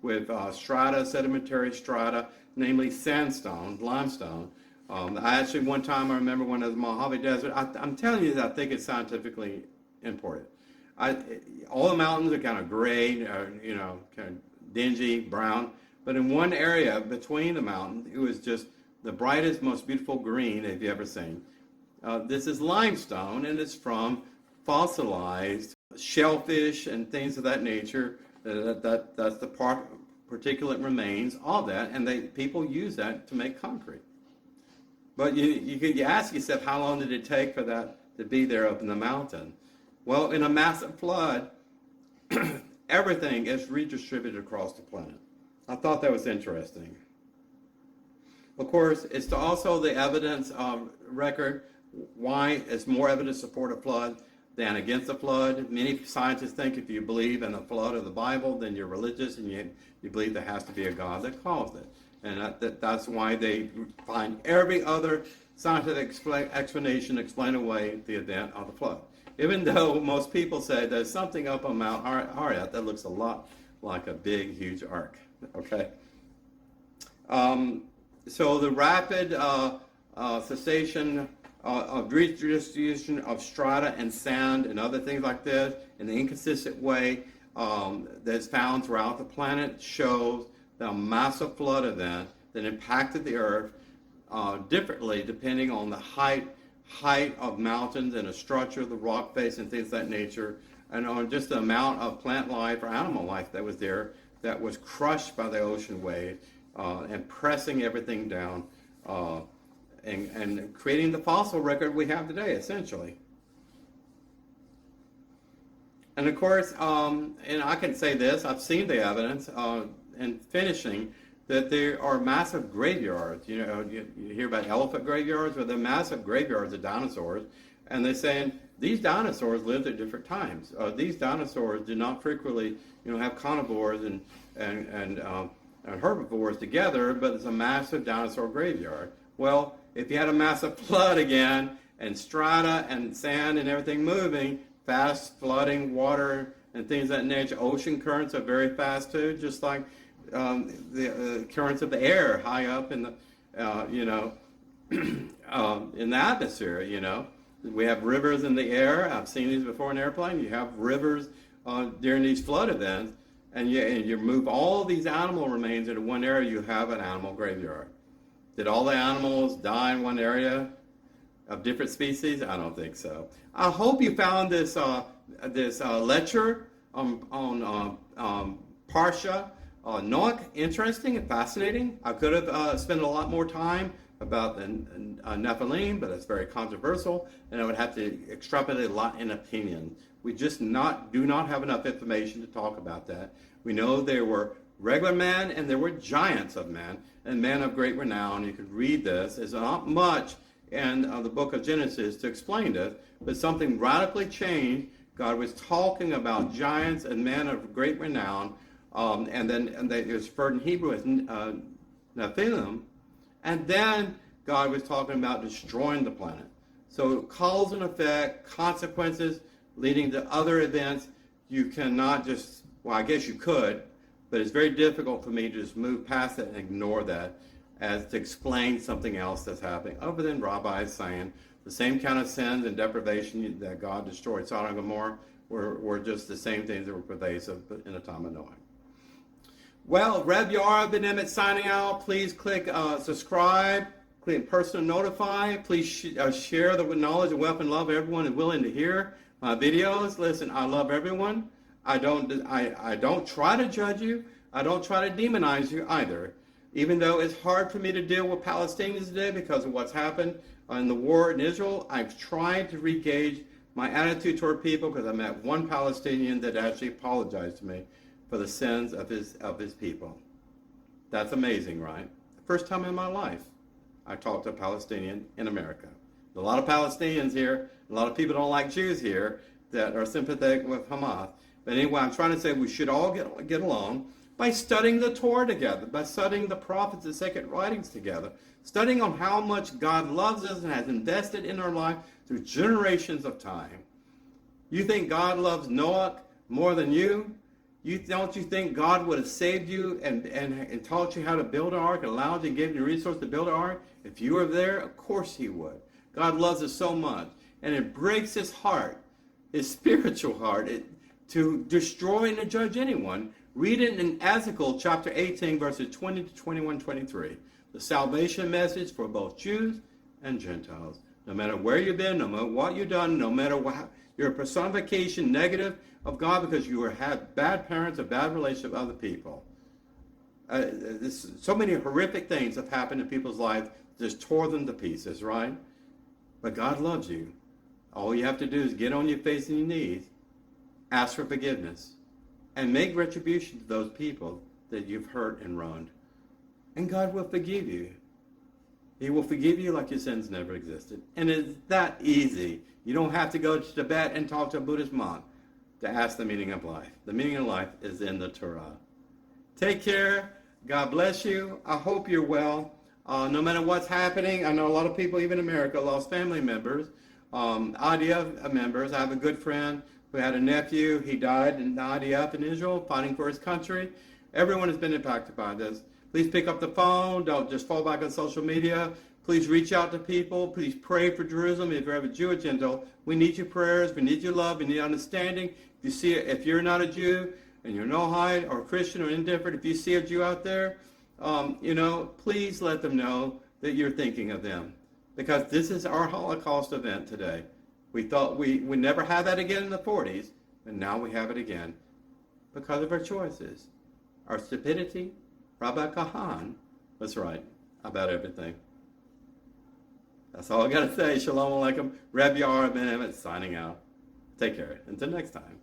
with strata, sedimentary strata, namely sandstone, limestone. I actually, one time I remember when I was in the Mojave Desert, I'm telling you that I think it's scientifically important. All the mountains are kind of gray, kind of dingy, brown. But in one area between the mountains, it was just the brightest, most beautiful green that you've ever seen. This is limestone, and it's from fossilized shellfish and things of that nature. That's the particulate remains of that, and people use that to make concrete. But you ask yourself, how long did it take for that to be there up in the mountain? Well, in a massive flood, everything is redistributed across the planet. I thought that was interesting. Of course, it's also the evidence record. Why is more evidence to support a flood than against a flood? Many scientists think if you believe in a flood of the Bible, then you're religious and you believe there has to be a God that caused it. And that's why they find every other scientific explanation to explain away the event of the flood. Even though most people say there's something up on Mount Ararat that looks a lot like a big, huge ark. Okay? So the rapid cessation of redistribution of strata and sand and other things like this in an inconsistent way that's found throughout the planet shows the massive flood event that impacted the earth differently depending on the height of mountains and the structure of the rock face and things of that nature, and on just the amount of plant life or animal life that was there that was crushed by the ocean wave and pressing everything down and creating the fossil record we have today, essentially. And of course, and I can say this, I've seen the evidence in finishing that there are massive graveyards. You hear about elephant graveyards, but they're massive graveyards of dinosaurs. And they're saying these dinosaurs lived at different times. These dinosaurs did not frequently, have carnivores and herbivores together, but it's a massive dinosaur graveyard. Well, if you had a massive flood again, and strata and sand and everything moving, fast flooding, water and things of that nature, ocean currents are very fast too, just like the currents of the air high up in the, in the atmosphere, We have rivers in the air. I've seen these before in an airplane. You have rivers during these flood events, and you move all these animal remains into one area, you have an animal graveyard. Did all the animals die in one area of different species? I don't think so. I hope you found this lecture on Parshah Noach interesting and fascinating. I could have spent a lot more time about the Nephilim, but it's very controversial, and I would have to extrapolate a lot in opinion. We just do not have enough information to talk about that. We know there were regular men and there were giants of men and men of great renown. You could read this. There's not much in the book of Genesis to explain this, but something radically changed. God was talking about giants and men of great renown, and it was referred in Hebrew as Nephilim, and then God was talking about destroying the planet. So cause and effect, consequences leading to other events. You cannot just, well, I guess you could, but it's very difficult for me to just move past it and ignore that as to explain something else that's happening, other than rabbis saying the same kind of sins and deprivation that God destroyed Sodom and Gomorrah were just the same things that were pervasive in the time of Noah. Well, Reb Yara, ben-Emmett signing out. Please click subscribe, click personal notify. Please share the knowledge and wealth and love everyone is willing to hear my videos. Listen, I love everyone. I don't try to judge you. I don't try to demonize you either. Even though it's hard for me to deal with Palestinians today because of what's happened in the war in Israel, I've tried to re-gauge my attitude toward people because I met one Palestinian that actually apologized to me for the sins of his people. That's amazing, right? The first time in my life I talked to a Palestinian in America. There's a lot of Palestinians here, a lot of people don't like Jews here that are sympathetic with Hamas. But anyway, I'm trying to say we should all get along by studying the Torah together, by studying the prophets and sacred writings together, studying on how much God loves us and has invested in our life through generations of time. You think God loves Noah more than you? Don't you think God would have saved you and taught you how to build an ark and allowed you and gave you the resource to build an ark? If you were there, of course he would. God loves us so much. And it breaks his heart his spiritual heart, to destroy and to judge anyone. Read it in Ezekiel chapter 18, verses 20 to 21, 23. The salvation message for both Jews and Gentiles. No matter where you've been, no matter what you've done, no matter what, you're a personification negative of God because you have bad parents, a bad relationship with other people. So many horrific things have happened in people's lives, just tore them to pieces, right? But God loves you. All you have to do is get on your face and your knees, ask for forgiveness, and make retribution to those people that you've hurt and wronged. And God will forgive you. He will forgive you like your sins never existed. And it's that easy. You don't have to go to Tibet and talk to a Buddhist monk to ask the meaning of life. The meaning of life is in the Torah. Take care. God bless you. I hope you're well. No matter what's happening, I know a lot of people, even in America, lost family members, IDF members. I have a good friend who had a nephew. He died in the IDF in Israel, fighting for his country. Everyone has been impacted by this. Please pick up the phone. Don't just fall back on social media. Please reach out to people. Please pray for Jerusalem. If you're a Jew or Gentile, we need your prayers. We need your love. We need understanding. If you're not a Jew and you're Noahide or Christian or indifferent, if you see a Jew out there, please let them know that you're thinking of them. Because this is our Holocaust event today. We thought we never had that again in the 40s, and now we have it again because of our choices. Our stupidity. Rabbi Kahan was right about everything. That's all I got to say. Shalom Aleichem. Ben-Emmett signing out. Take care. Until next time.